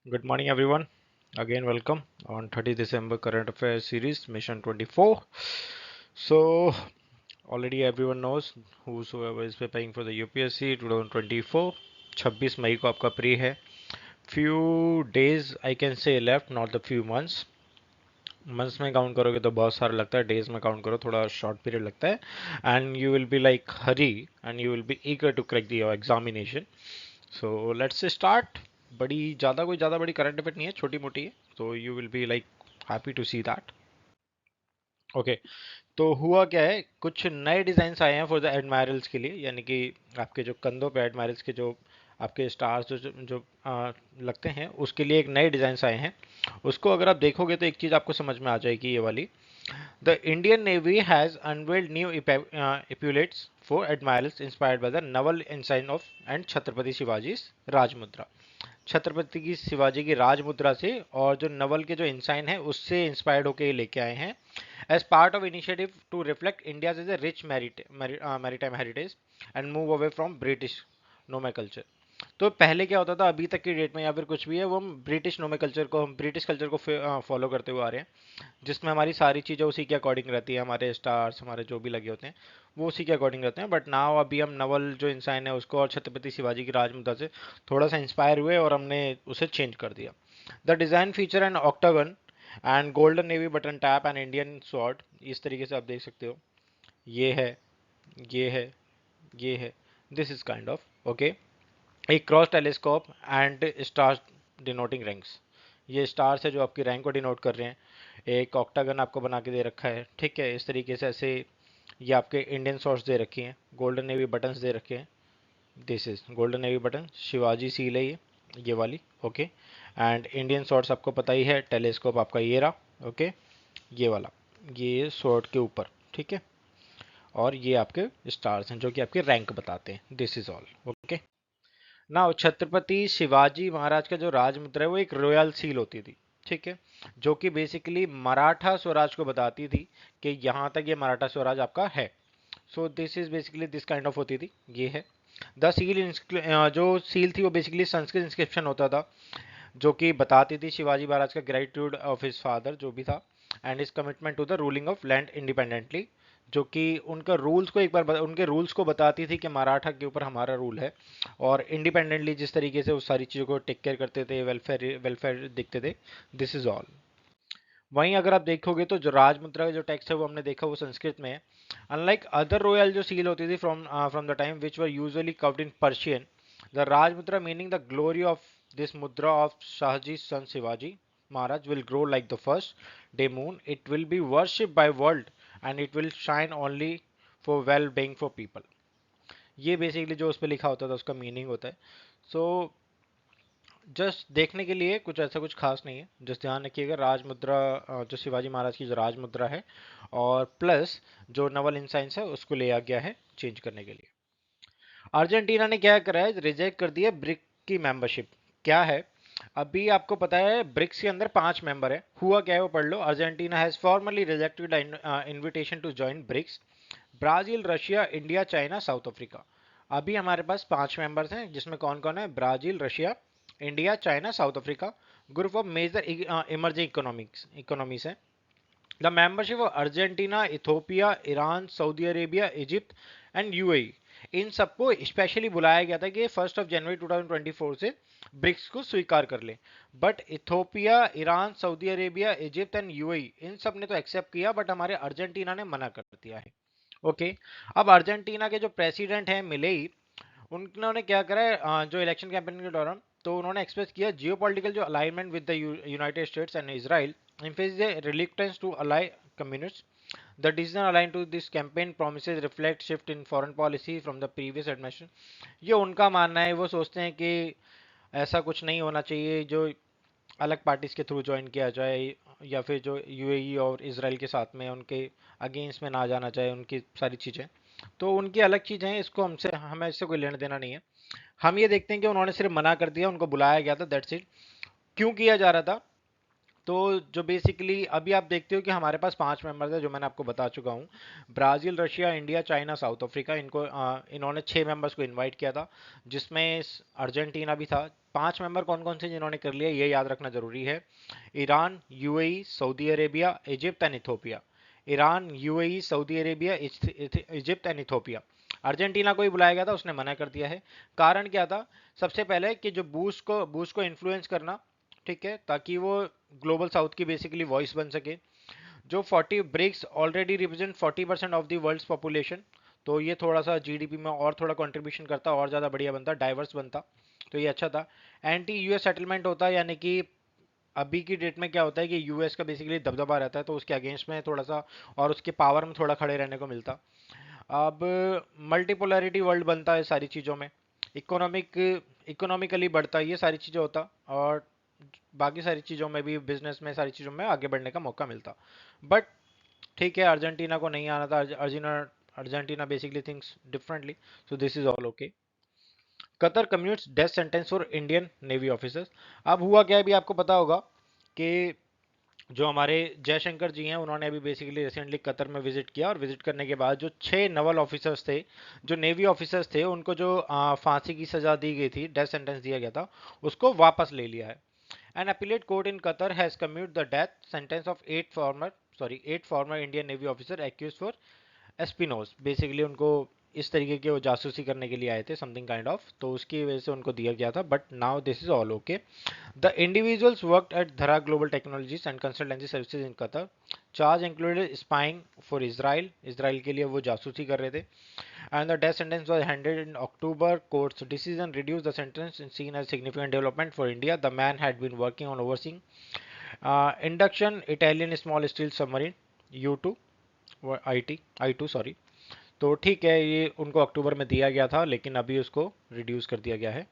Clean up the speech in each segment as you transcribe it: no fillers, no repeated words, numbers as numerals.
Good morning, everyone. Again, welcome on 30 December Current Affairs Series, Mission 24. So, already everyone knows whosoever is preparing for the UPSC 2024. 26 मई को आपका pre है. Few days I can say left, not the few months. Months में count करोगे तो बहुत सारा लगता है, डेज में काउंट करो थोड़ा शॉर्ट पीरियड लगता है. And you will be like hurry and you will be eager to crack the examination. So let's start. कोई ज़्यादा बड़ी करंट अफेयर नहीं है, छोटी मोटी है. तो you will be like happy to see that. Okay. तो हुआ क्या है, कुछ नए डिज़ाइंस आए हैं फॉर द एडमायरल्स के लिए, यानी कि आपके जो कंधों पे एडमायरल्स के जो आपके स्टार्स लगते हैं उसके लिए एक नए डिज़ाइंस आए हैं. उसको अगर आप देखोगे तो एक चीज़ आपको समझ में आ जाएगी, ये वाली. The Indian Navy has unveiled new epaulets for admirals inspired by the naval ensign of and Chhatrapati शिवाजी's राजमुद्रा. छत्रपति की शिवाजी की राजमुद्रा से और जो नवल के जो इंसाइन है उससे इंस्पायर्ड होकर लेके आए हैं. As part of initiative to reflect India is a rich maritime heritage and move away from British nomenclature. तो पहले क्या होता था, अभी तक की डेट में या फिर कुछ भी है, वो हम ब्रिटिश कल्चर को फॉलो करते हुए आ रहे हैं, जिसमें हमारी सारी चीज़ें उसी के अकॉर्डिंग रहती है. हमारे स्टार्स हमारे जो भी लगे होते हैं वो उसी के अकॉर्डिंग रहते हैं. बट नाउ अभी हम नवल जो इंसान है उसको और छत्रपति शिवाजी की राजमुद्रा से थोड़ा सा इंस्पायर हुए और हमने उसे चेंज कर दिया. The design feature and octagon and golden navy button tap and Indian sword. इस तरीके से आप देख सकते हो. ये है, ये है, ये है. This is kind of okay. एक cross telescope and star denoting ranks. ये स्टार्स है जो आपकी रैंक को डिनोट कर रहे हैं. एक ऑक्टागन आपको बना के दे रखा है, ठीक है, इस तरीके से ऐसे. ये आपके इंडियन सॉर्ट्स दे रखी हैं, गोल्डन नेवी बटन्स दे रखे हैं. This is golden navy button, Shivaji seal है ये वाली. ओके. एंड इंडियन सॉर्ट्स आपको पता ही है, टेलीस्कोप आपका ये रहा. ओके. ये वाला, ये सॉर्ट के ऊपर, ठीक है. और ये आपके स्टार्स हैं जो कि आपके रैंक बताते हैं. This is all. ओके. ना छत्रपति शिवाजी महाराज का जो राजमुद्रा है वो एक रॉयल सील होती थी, ठीक है, जो कि बेसिकली मराठा स्वराज को बताती थी कि यहाँ तक ये मराठा स्वराज आपका है. So this is basically this kind of होती थी. ये है द सील. जो सील थी वो बेसिकली संस्कृत इंस्क्रिप्शन होता था, जो कि बताती थी शिवाजी महाराज का ग्रेटिट्यूड ऑफ हिज फादर जो भी था, and his commitment to the ruling of land independently. जो कि उनका रूल्स को एक बार उनके रूल्स को बताती थी कि मराठा के ऊपर हमारा रूल है, और इंडिपेंडेंटली जिस तरीके से उस सारी चीज़ों को टेक केयर करते थे, वेलफेयर वेलफेयर दिखते थे. This is all. वहीं अगर आप देखोगे तो जो राजमुद्रा का जो टेक्स्ट है वो हमने देखा वो संस्कृत में है. अनलाइक अदर रॉयल जो सील होती थी from the time which were usually carved in Persian, the Rajmudra meaning the glory of this mudra of Shahaji son Shivaji Maharaj will grow like the first day moon. It will be worshipped by world and it will shine only for well being for people. ये basically जो उस पर लिखा होता था उसका meaning होता है. सो जस्ट देखने के लिए कुछ ऐसा कुछ खास नहीं है. जस्ट ध्यान रखिएगा, राजमुद्रा जो शिवाजी महाराज की जो राजमुद्रा है, और प्लस जो नवल इंसाइंस है उसको लिया गया है चेंज करने के लिए. अर्जेंटीना ने क्या करा है, रिजेक्ट कर दिया ब्रिक की मेंबरशिप. क्या है, अभी आपको पता है ब्रिक्स के अंदर 5 मेंबर है. हुआ क्या है वो पढ़ लो. Argentina has formally rejected invitation to join BRICS. Brazil, Russia, India, China, South Africa. अभी हमारे पास 5 मेंबर्स हैं, जिसमें कौन कौन है, Brazil, Russia, India, China, South Africa. Group of major emerging economies है. The membership of Argentina, Ethiopia, Iran, Saudi Arabia, Egypt and UAE, इन सबको स्पेशली बुलाया गया था कि 1 जनवरी 2024 से ब्रिक्स को स्वीकार कर ले. But Ethiopia, Iran, Saudi Arabia, Egypt and UAE, इन सब ने तो एक्सेप्ट किया, बट हमारे अर्जेंटीना ने मना कर दिया है. ओके. अब अर्जेंटीना के जो प्रेसिडेंट हैं मिलेई, उन्होंने क्या करा है, जो इलेक्शन कैंपेन के दौरान, तो उन्होंने एक्सप्रेस किया जियोपॉलिटिकल जो alignment with the United states and Israel emphasizes a reluctance to ally communists. The decision aligned to this campaign promises reflect shift in foreign policy from the previous administration. ये उनका मानना है, वो सोचते हैं कि ऐसा कुछ नहीं होना चाहिए जो अलग पार्टीज के थ्रू ज्वाइन किया जाए, या फिर जो यूएई और इसराइल के साथ में उनके अगेंस्ट में ना जाना चाहिए उनकी सारी चीज़ें. तो उनकी अलग चीज़ें हैं, इसको हमें इससे कोई लेना देना नहीं है. हम ये देखते हैं कि उन्होंने सिर्फ मना कर दिया, उनको बुलाया गया था, दैट्स इट. क्यों किया जा रहा था, तो जो बेसिकली अभी आप देखते हो कि हमारे पास 5 मेंबर्स है, जो मैंने आपको बता चुका हूँ। Brazil, Russia, India, China, South Africa, इनको इन्होंने 6 मेंबर्स को इनवाइट किया था, जिसमें अर्जेंटीना भी था। 5 मेंबर कौन कौन से जिन्होंने कर लिया ये याद रखना जरूरी है। Iran, UAE, Saudi Arabia, Egypt and Ethiopia. Iran, UAE, Saudi Arabia, Egypt and Ethiopia. Argentina को ही बुलाया गया था, उसने मना कर दिया है। कारण क्या था? सबसे पहले कि जो बूश को इन्फ्लुएंस करना, ठीक है, ताकि वो ग्लोबल साउथ की बेसिकली वॉइस बन सके। जो 40 BRICS already represent 40% of the world's population, तो ये थोड़ा सा जीडीपी में और थोड़ा कंट्रीब्यूशन करता, और ज़्यादा बढ़िया बनता, डाइवर्स बनता, तो ये अच्छा था। एंटी यूएस सेटलमेंट होता, यानी कि अभी की डेट में क्या होता है कि यूएस का बेसिकली दबदबा रहता है, तो उसके अगेंस्ट में थोड़ा सा और उसके पावर में थोड़ा खड़े रहने को मिलता। अब मल्टीपोलैरिटी वर्ल्ड बनता है सारी चीज़ों में, इकोनॉमिकली बढ़ता है, ये सारी चीज़ें होता, और बाकी सारी चीज़ों में भी, बिजनेस में, सारी चीज़ों में आगे बढ़ने का मौका मिलता। बट ठीक है, अर्जेंटीना को नहीं आना था। Argentina basically thinks differently, so this is all okay. Qatar commutes death sentence for Indian navy officers. अब हुआ क्या है, भी आपको पता होगा कि जो हमारे जयशंकर जी हैं, उन्होंने अभी बेसिकली रिसेंटली कतर में विजिट किया, और विजिट करने के बाद जो 6 नवल ऑफिसर्स थे, जो नेवी ऑफिसर्स थे, उनको जो फांसी की सजा दी गई थी, डेथ सेंटेंस दिया गया था, उसको वापस ले लिया है। An appellate court in Qatar has commuted the death sentence of 8 former Indian Navy officer accused for espionage. Basically उनको इस तरीके के वो जासूसी करने के लिए आए थे, समथिंग काइंड ऑफ, तो उसकी वजह से उनको दिया गया था। But now this is all okay. The individuals worked at Dhara global technologies and consultancy services in Qatar. Charge included spying for Israel, Israel के लिए वो जासूसी कर रहे थे। And the death sentence was handed in October. Court's decision reduced the sentence and seen as significant development for India. The man had been working on overseeing induction Italian small steel submarine U2 IT I2 sorry. तो ठीक है, ये उनको अक्टूबर में दिया गया था, लेकिन अभी उसको रिड्यूस कर दिया गया है,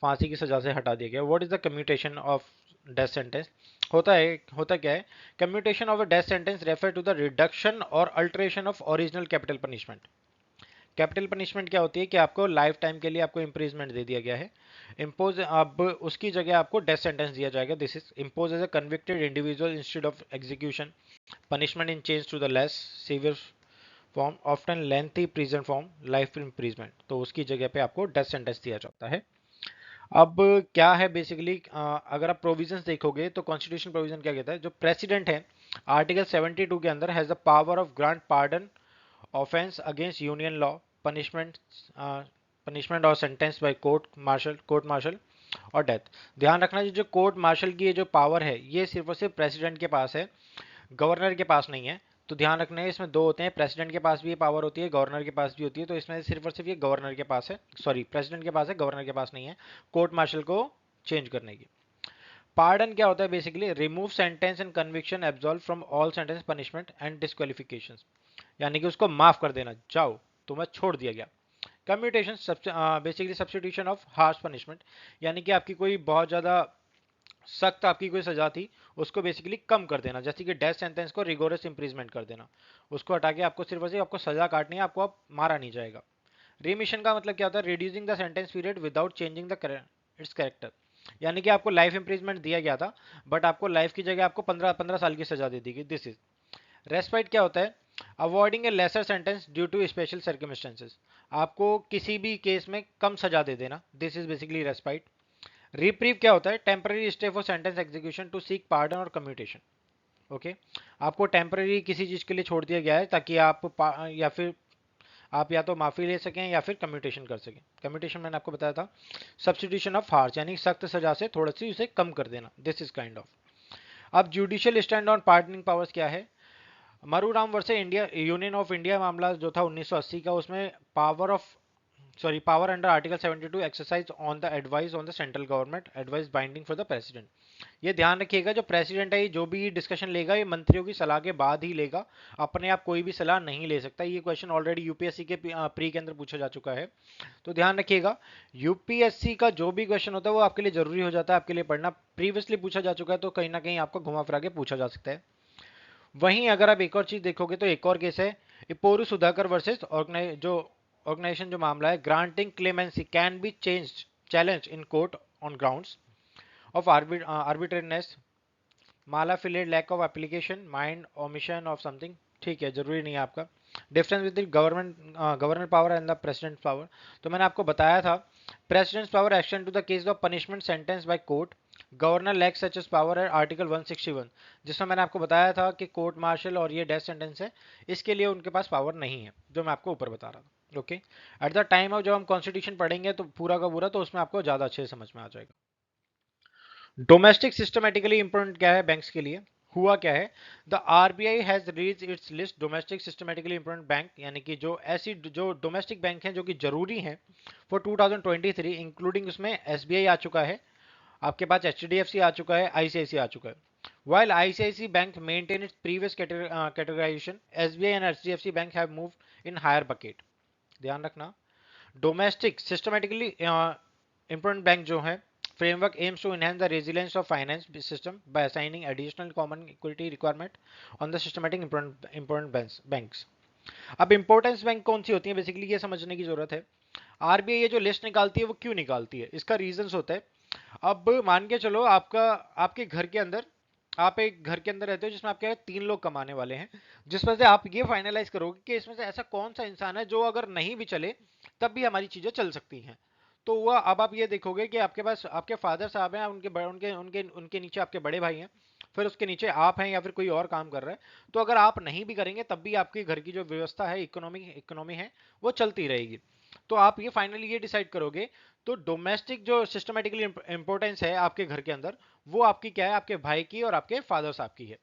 फांसी की सजा से हटा दिया गया। What is the commutation of death sentence? होता क्या है? Commutation of a death sentence refer to the reduction or alteration of original capital punishment. Capital punishment क्या होती है कि आपको लाइफ टाइम के लिए आपको इम्प्रिजमेंट दे दिया गया है, इम्पोज, अब उसकी जगह आपको डेथ सेंटेंस दिया जाएगा। This is impose as a convicted individual instead of execution. Punishment in change to the less severe form, often lengthy prison form, life imprisonment, तो उसकी जगह पे आपको डेथ सेंटेंस दिया जाता है। अब क्या है बेसिकली, अगर आप प्रोविजंस देखोगे तो कॉन्स्टिट्यूशन प्रोविजन क्या कहता है? जो प्रेसिडेंट है आर्टिकल 72 के अंदर has the power of grant pardon offence against union law, punishment punishment और सेंटेंस बाय कोर्ट मार्शल और डेथ। ध्यान रखना, जो कोर्ट मार्शल की ये जो पावर है, ये सिर्फ और सिर्फ प्रेसिडेंट के पास है, गवर्नर के पास नहीं है। तो ध्यान रखना है, इसमें दो होते हैं, प्रेसिडेंट के पास भी ये पावर होती है, गवर्नर के पास भी होती है। तो इसमें सिर्फ और सिर्फ ये गवर्नर के पास है, सॉरी, प्रेसिडेंट के पास है, गवर्नर के पास नहीं है कोर्ट मार्शल को चेंज करने की। पार्डन क्या होता है? Basically remove sentence and conviction absolve from all sentence punishment and disqualification, यानी कि उसको माफ कर देना, जाओ तुम्हें छोड़ दिया गया। Commutation basically substitution of harsh punishment, यानी कि आपकी कोई बहुत ज़्यादा सख्त आपकी कोई सजा थी, उसको बेसिकली कम कर देना, जैसे कि डेथ सेंटेंस को रिगोरस इंप्रिजमेंट कर देना, उसको हटा के आपको सिर्फ और सिर्फ आपको सजा काटनी है, आपको अब मारा नहीं जाएगा। रिमिशन का मतलब क्या होता है? Reducing the sentence period without changing the it's character, यानी कि आपको लाइफ इंप्रिजमेंट दिया गया था, बट आपको लाइफ की जगह आपको 15 साल की सजा दे दी गई। This is respite. क्या होता है? Avoiding a lesser sentence due to special circumstances, आपको किसी भी केस में कम सजा दे देना, this is basically respite. Reprieve क्या होता है? Temporary stay for sentence execution to seek pardon और कम्यूटेशन। ओके, आपको टेम्पररी किसी चीज के लिए छोड़ दिया गया है, ताकि या फिर आप या तो माफी ले सकें या फिर कम्यूटेशन कर सकें। कम्यूटेशन मैंने आपको बताया था, सब्स्टिट्यूशन ऑफ हार्श, यानी सख्त सजा से थोड़ी सी उसे कम कर देना, दिस इज काइंड ऑफ। अब judicial stand on pardoning powers क्या है? Maruram versus India, union of India मामला जो था 1980 का, उसमें power under article 72 exercise on the advice on the central government, advice binding for the president. ये ध्यान रखिएगा, जो प्रेसिडेंट है जो भी डिस्कशन लेगा, ये मंत्रियों की सलाह के बाद ही लेगा, अपने आप कोई भी सलाह नहीं ले सकता। ये क्वेश्चन ऑलरेडी यूपीएससी के प्री के अंदर पूछा जा चुका है, तो ध्यान रखिएगा। यूपीएससी का जो भी क्वेश्चन होता है वो आपके लिए जरूरी हो जाता है, आपके लिए पढ़ना, प्रीवियसली पूछा जा चुका है, तो कहीं ना कहीं आपको घुमा फिरा के पूछा जा सकता है। वहीं अगर आप एक और चीज देखोगे तो एक और केस है, इपोरू सुधाकर वर्सेस ऑर्गेनाइजेशन, जो मामला है, granting clemency can be changed challenge in court on grounds of arbitrariness mala fide lack of application mind omission of something, ठीक है, जरूरी नहीं है आपका। Difference with the governor power and the president power, तो मैंने आपको बताया था president's power action to the case of punishment sentence by court, governor lack such as power है आर्टिकल 161, जिसमें मैंने आपको बताया था कि कोर्ट मार्शल और ये डेथ सेंटेंस है, इसके लिए उनके पास पावर नहीं है, जो मैं आपको ऊपर बता रहा था। Okay, at the time of जब हम कॉन्स्टिट्यूशन पढ़ेंगे तो पूरा का पूरा, तो उसमें आपको ज्यादा अच्छे से समझ में आ जाएगा। डोमेस्टिक सिस्टमेटिकली इंपॉर्टेंट क्या है बैंक्स के लिए, हुआ क्या है, the RBI has reach its list domestic systematically important bank, यानी कि जो ऐसी जो डोमेस्टिक बैंक हैं जो कि जरूरी हैं फॉर 2023, इंक्लूडिंग उसमें एसबीआई आ चुका है, आपके पास एचडीएफसी आ चुका है, आईसीआईसी आ चुका है। While ICICI Bank maintain its previous categorization, SBI and HDFC Bank have moved in higher bucket. ध्यान रखना, डोमेस्टिक सिस्टमेटिकली इंपॉर्टेंट बैंक जो है framework aims to enhance the resilience of finance system by assigning additional common equity requirement on the systematic important banks. अब importance bank कौन सी होती है, basically ये समझने की जरूरत है। आरबीआई ये जो लिस्ट निकालती है वो क्यों निकालती है, इसका रीजंस होता है। अब मान के चलो आपका, आपके घर के अंदर, आप एक घर के अंदर रहते हो जिसमें आपके 3 लोग कमाने वाले हैं, जिसमें से आप ये फाइनलाइज करोगे कि इसमें से ऐसा कौन सा इंसान है जो अगर नहीं भी चले तब भी हमारी चीजें चल सकती हैं। तो वह अब आप ये देखोगे कि आपके पास आपके फादर साहब हैं, उनके उनके उनके नीचे आपके बड़े भाई हैं, फिर उसके नीचे आप हैं या फिर कोई और काम कर रहा है। तो अगर आप नहीं भी करेंगे तब भी आपके घर की जो व्यवस्था है, इकोनॉमी है, वो चलती रहेगी। तो आप ये फाइनली ये डिसाइड करोगे, तो डोमेस्टिक जो सिस्टमेटिकली इंपॉर्टेंस है आपके घर के अंदर, वो आपकी क्या है, आपके भाई की और आपके फादर साहब की है।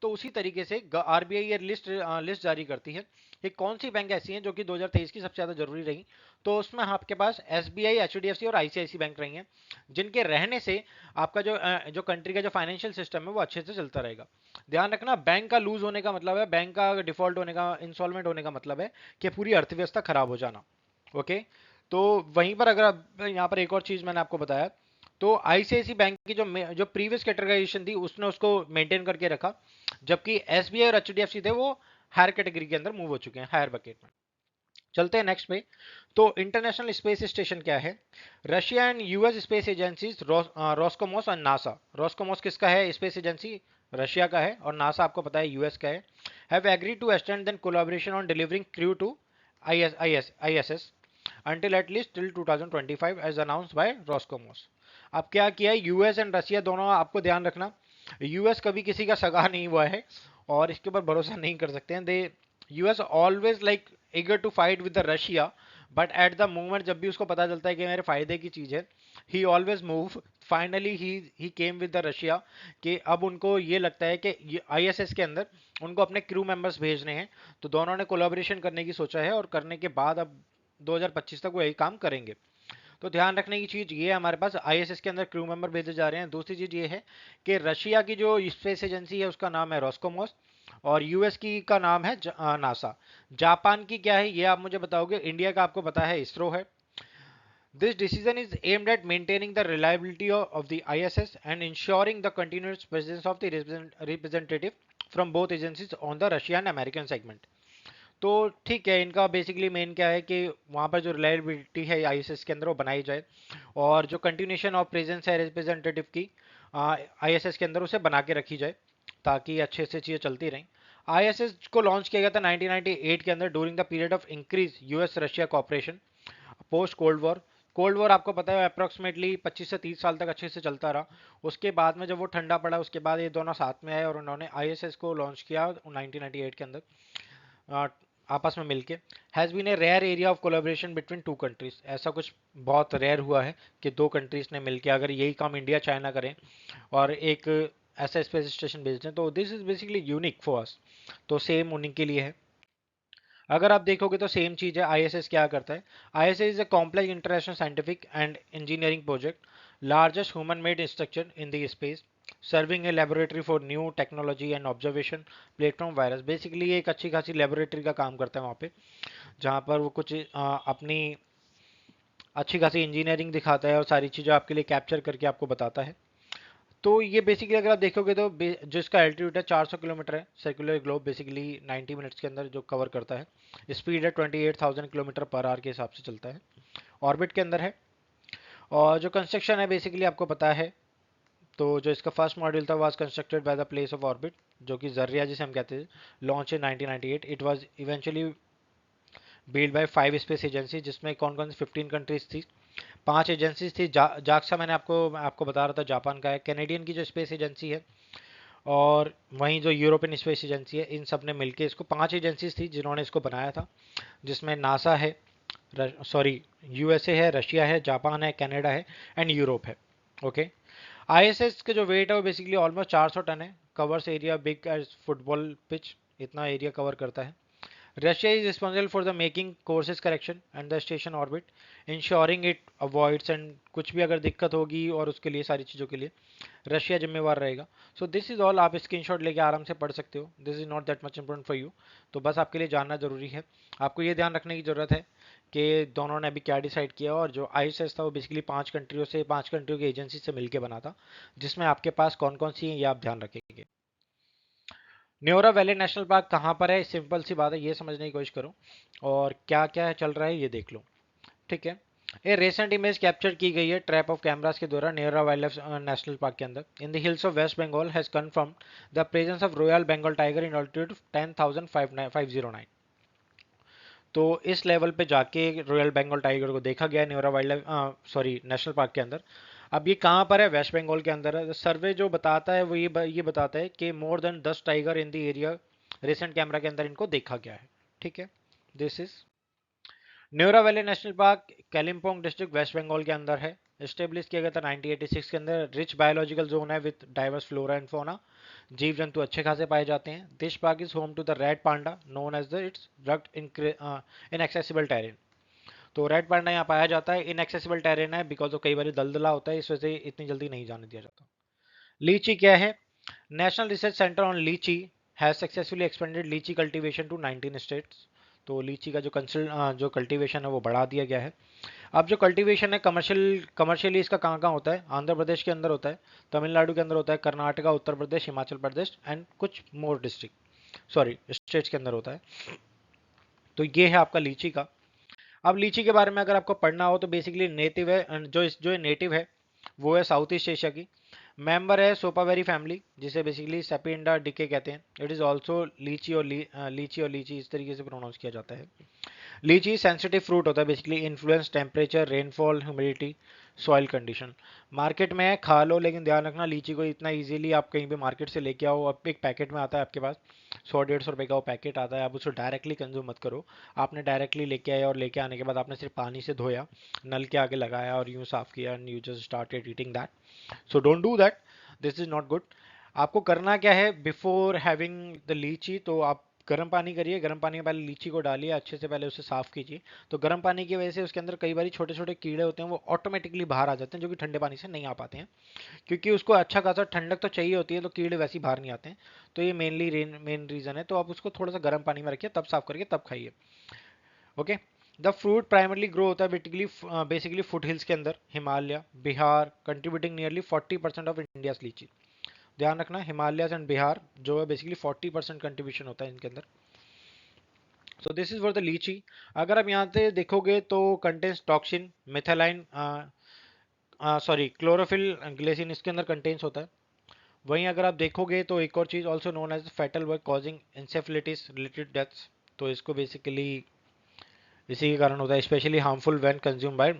तो उसी तरीके से आरबीआई ये लिस्ट जारी करती है कि कौन सी बैंक ऐसी हैं जो कि 2023 की सबसे ज्यादा जरूरी रही। तो उसमें आपके पास एसबीआई, एचडीएफसी और आईसीआईसी बैंक रही हैं, जिनके रहने से आपका जो कंट्री का जो फाइनेंशियल सिस्टम है वो अच्छे से चलता रहेगा। ध्यान रखना, बैंक का लूज होने का मतलब है, बैंक का डिफॉल्ट होने का, इंसॉल्वेंट होने का मतलब है कि पूरी अर्थव्यवस्था खराब हो जाना। ओके, तो वहीं पर अगर यहाँ पर एक और चीज मैंने आपको बताया, तो आईसीआईसी बैंक की जो प्रीवियस कैटेगराइजेशन थी उसने उसको मेंटेन करके रखा, जबकि एसबीआई और एचडीएफसी थे वो हायर कैटेगरी के अंदर मूव हो चुके हैं, हायर बकेट में। चलते हैं नेक्स्ट पे। तो इंटरनेशनल स्पेस स्टेशन क्या है, Russia and US space agencies Roscosmos और नासा। रोस्कोमोस किसका है स्पेस एजेंसी, रशिया का है, और नासा आपको पता है यूएस का है। Have agreed to extend then collaboration on delivering crew to ISS until at least till 2025 as announced by Roscosmos। अब क्या किया है यूएस एंड रशिया दोनों, आपको ध्यान रखना, यूएस कभी किसी का सगा नहीं हुआ है और इसके ऊपर भरोसा नहीं कर सकते हैं। They US always like eager to fight with the Russia, but at the moment जब भी उसको पता चलता है कि मेरे फायदे की चीज है, ही always move, finally he came with the Russia, कि अब उनको ये लगता है कि आईएसएस के अंदर उनको अपने क्रू मेंबर्स भेजने हैं। तो दोनों ने कोलैबोरेशन करने की सोचा है और करने के बाद अब 2025 तक वो यही काम करेंगे। तो ध्यान रखने की चीज ये है, हमारे पास आईएसएस के अंदर क्रू मेंबर भेजे जा रहे हैं। दूसरी चीज ये है कि रशिया की जो स्पेस एजेंसी है उसका नाम है रोस्कोमोस, और यूएस की का नाम है नासा। जापान की क्या है ये आप मुझे बताओगे, इंडिया का आपको पता है इसरो है। This decision is aimed at maintaining the reliability of the ISS and ensuring the continuous presence of the representative from both agencies on the Russian and American segment। तो ठीक है, इनका बेसिकली मेन क्या है कि वहाँ पर जो रिलायबिलिटी है आईएसएस के अंदर वो बनाई जाए, और जो कंटिन्यूशन ऑफ प्रेजेंस है रिप्रेजेंटेटिव की आईएसएस के अंदर उसे बना के रखी जाए, ताकि अच्छे से चीज़ें चलती रहें। आईएसएस को लॉन्च किया गया था 1998 के अंदर during the period of increase US Russia cooperation post cold war. Cold war आपको पता है अप्रोक्सीमेटली 25 से 30 साल तक अच्छे से चलता रहा। उसके बाद में जब वो ठंडा पड़ा उसके बाद ये दोनों साथ में आए और उन्होंने आईएसएस को लॉन्च किया 1998 के अंदर आपस में मिलके। Has been a rare area of collaboration between two countries, ऐसा कुछ बहुत रेयर हुआ है कि दो कंट्रीज ने मिलके अगर यही काम इंडिया चाइना करें और एक ऐसा स्पेस स्टेशन भेज दें, तो this is basically unique for us. तो सेम उन्हीं के लिए है। अगर आप देखोगे तो सेम चीज है, आईएसएस क्या करता है, ISS is a complex international scientific and engineering project, largest human made structure in the space, serving a laboratory for new technology and observation platform virus. Basically ये एक अच्छी खासी लेबोरेटरी का काम करता है वहाँ पे, जहाँ पर वो कुछ अपनी अच्छी खासी इंजीनियरिंग दिखाता है और सारी चीज़ें आपके लिए कैप्चर करके आपको बताता है। तो ये बेसिकली अगर आप देखोगे तो जो इसका एल्टीट्यूड है 400 किलोमीटर है, सर्कुलर ग्लोब बेसिकली 90 मिनट्स के अंदर जो कवर करता है। स्पीड है 28,000 किलोमीटर पर आवर के हिसाब से चलता है, ऑर्बिट के अंदर है। और जो कंस्ट्रक्शन है बेसिकली आपको पता है तो जो इसका फर्स्ट मॉड्यूल था was constructed by the place of orbit, जो कि जर्रिया जिसे हम कहते हैं, launch in 1998। It was eventually build by 5 space agency, जिसमें कौन कौन सी 15 कंट्रीज थी। 5 एजेंसीज थी। जाक्सा मैंने आपको बता रहा था जापान का है, कैनेडियन की जो स्पेस एजेंसी है, और वहीं जो यूरोपियन स्पेस एजेंसी है, इन सब ने मिलकर इसको 5 एजेंसीज थी जिन्होंने इसको बनाया था, जिसमें नासा है, सॉरी यूएसए है, रशिया है, जापान है, कनाडा है एंड यूरोप है। ओके। आईएसएस का जो वेट है वो बेसिकली ऑलमोस्ट 400 टन है। Covers area big as football pitch, इतना एरिया कवर करता है। Russia is responsible for the making courses correction and the station orbit, ensuring it avoids and कुछ भी अगर दिक्कत होगी और उसके लिए सारी चीज़ों के लिए रशिया जिम्मेवार रहेगा। सो दिस इज ऑल, आप स्क्रीनशॉट लेके आराम से पढ़ सकते हो। This is not that much important for you, तो बस आपके लिए जानना जरूरी है। आपको ये ध्यान रखने की जरूरत है कि दोनों ने अभी क्या डिसाइड किया, और जो आईएसएस था वो बेसिकली 5 कंट्रियों की एजेंसी से मिलकर बना था, जिसमें आपके पास कौन कौन सी है ये आप ध्यान रखेंगे। न्योरा वैली नेशनल पार्क कहाँ पर है, सिंपल सी बात है, ये समझने की कोशिश करो और क्या क्या चल रहा है ये देख लो। ठीक है। ये रेसेंट इमेज कैप्चर की गई है ट्रैप ऑफ कैमरास के द्वारा Neora wildlife national park के अंदर। In the hills of West Bengal has confirm the presence of royal Bengal tiger in altitude 10,509। तो इस लेवल पे जाके रॉयल बंगाल टाइगर को देखा गया Neora wild life sorry national park के अंदर। अब ये कहाँ पर है, वेस्ट बंगाल के अंदर है। सर्वे जो बताता है वो ये बताता है कि more than 10 tiger in the area recent camera के अंदर इनको देखा गया है। ठीक है। This is Neora valley national park, Kalimpong district, West Bengal के अंदर है। एस्टेब्लिश किया गया था 1986 के अंदर। रिच बायोलॉजिकल जोन है with diverse flora and fauna, जीव जंतु अच्छे खासे पाए जाते हैं। This park is home to the red panda known as the its rugged inaccessible terrain. तो रेड पांडा यहाँ पाया जाता है, इनएक्सेसिबल टेरेन है बिकॉज कई बार दलदला होता है, इस वजह से इतनी जल्दी नहीं जाने दिया जाता। लीची क्या है, नेशनल रिसर्च सेंटर ऑन लीची हैज सक्सेसफुली एक्सपेंडेड लीची कल्टीवेशन टू 19 स्टेट्स। तो लीची का जो कल्टीवेशन है वो बढ़ा दिया गया है। अब जो कल्टीवेशन है कमर्शियली इसका कहाँ कहाँ होता है, आंध्र प्रदेश के अंदर होता है, तमिलनाडु के अंदर होता है, कर्नाटका, उत्तर प्रदेश, हिमाचल प्रदेश एंड कुछ मोर डिस्ट्रिक्ट सॉरी स्टेट्स के अंदर होता है। तो ये है आपका लीची का। अब लीची के बारे में अगर आपको पढ़ना हो तो बेसिकली नेटिव है, जो नेटिव है वो है साउथ ईस्ट एशिया की। मेंबर है सोपावेरी फैमिली, जिसे बेसिकली सेपिंडा डिके कहते हैं। इट इज ऑल्सो लीची इस तरीके से प्रोनाउंस किया जाता है। लीची सेंसिटिव फ्रूट होता है, basically influence temperature, rainfall, humidity, soil condition. Market में है, खा लो, लेकिन ध्यान रखना लीची को इतना इजीली आप कहीं पे मार्केट से लेके आओ। अब एक पैकेट में आता है आपके पास, 100-150 रुपए का वो पैकेट आता है, आप उसको डायरेक्टली कंज्यूम मत करो। आपने डायरेक्टली लेके आया और लेके आने के बाद आपने सिर्फ पानी से धोया, नल के आगे लगाया और यूं साफ किया and you just started eating that. So don't do that, this is not good. आपको करना क्या है, बिफोर हैविंग द लीची, तो आप गर्म पानी करिए, गर्म पानी में पहले लीची को डालिए, अच्छे से पहले उसे साफ कीजिए। तो गर्म पानी की वजह से उसके अंदर कई बार छोटे छोटे कीड़े होते हैं, वो ऑटोमेटिकली बाहर आ जाते हैं, जो कि ठंडे पानी से नहीं आ पाते हैं, क्योंकि उसको अच्छा खासा ठंडक तो चाहिए होती है, तो कीड़े वैसे ही बाहर नहीं आते हैं। तो ये मेन रीजन है। तो आप उसको थोड़ा सा गर्म पानी में रखिए, तब साफ करके तब खाइए। Okay. The fruit primarily grow होता है बेसिकली फुट हिल्स के अंदर, Himalaya, Bihar, contributing nearly 40% of India लीची। ध्यान रखना, हिमालय एंड बिहार जो है बेसिकली 40% कंट्रीब्यूशन होता है इनके अंदर। So this is for the लीची। अगर आप यहाँ से देखोगे तो कंटेन्स टॉक्सिन, मिथाइलाइन, सॉरी क्लोरोफिल ग्लेसिन इसके अंदर कंटेन्स होता है। वहीं अगर आप देखोगे तो एक और चीज also known as fatal work causing encephalitis related deaths. तो इसको बेसिकली इसी के कारण होता है, specially harmful when consume by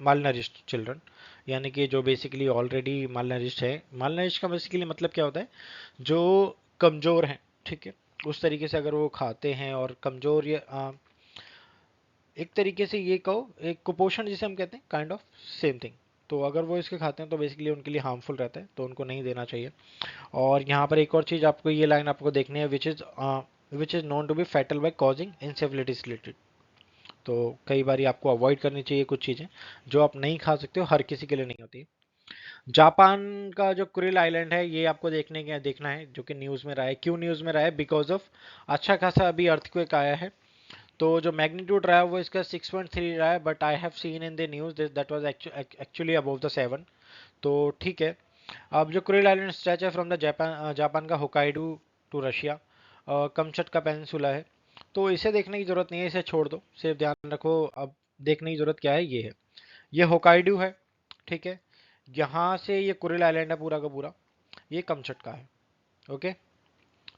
malnourished children, यानी कि जो बेसिकली ऑलरेडी मालनरिश्ड है। मालनरिश्ड का बेसिकली मतलब क्या होता है, जो कमजोर हैं। ठीक है। उस तरीके से अगर वो खाते हैं और कमजोर या एक तरीके से ये कहो एक कुपोषण जिसे हम कहते हैं, काइंड ऑफ सेम थिंग। तो अगर वो इसके खाते हैं तो बेसिकली उनके लिए हार्मफुल रहता है, तो उनको नहीं देना चाहिए। और यहाँ पर एक और चीज़ आपको ये लाइन आपको देखनी है, which is known to be fatal by causing encephalitis related. तो कई बार आपको अवॉइड करनी चाहिए कुछ चीज़ें जो आप नहीं खा सकते हो, हर किसी के लिए नहीं होती। जापान का जो कुरिल आइलैंड है ये आपको देखना है, जो कि न्यूज़ में रहा है। क्यों न्यूज़ में रहा है, बिकॉज ऑफ अच्छा खासा अभी अर्थक्वेक आया है। तो जो मैग्नीट्यूड रहा है वो इसका 6.3 रहा है, but I have seen in the news that was actually above the 7। तो ठीक है। अब जो कुरिल आइलैंड स्ट्रेच है फ्रॉम द जापान का Hokkaido to Russia, Kamchatka peninsula है। तो इसे देखने की जरूरत नहीं है, इसे छोड़ दो, सिर्फ ध्यान रखो अब देखने की जरूरत क्या है, ये है, ये होकाइडो है। ठीक है। यहाँ से ये कुरिल आइलैंड है पूरा का पूरा, ये कमचटका है। ओके,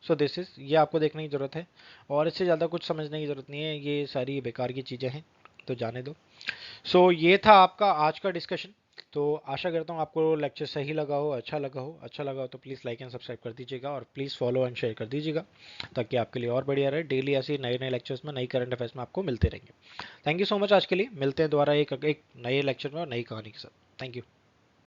सो दिस इज, ये आपको देखने की ज़रूरत है, और इससे ज़्यादा कुछ समझने की ज़रूरत नहीं है, ये सारी बेकार की चीज़ें हैं, तो जाने दो। सो ये था आपका आज का डिस्कशन। तो आशा करता हूँ आपको लेक्चर सही लगा हो, अच्छा लगा हो। अच्छा लगा हो तो प्लीज़ लाइक एंड सब्सक्राइब कर दीजिएगा, और प्लीज़ फॉलो एंड शेयर कर दीजिएगा, ताकि आपके लिए और बढ़िया रहे। डेली ऐसे नए नए लेक्चर्स में, नई करंट अफेयर्स में आपको मिलते रहेंगे। Thank you so much. आज के लिए मिलते हैं दोबारा एक एक नए लेक्चर में और नई कहानी के साथ। Thank you.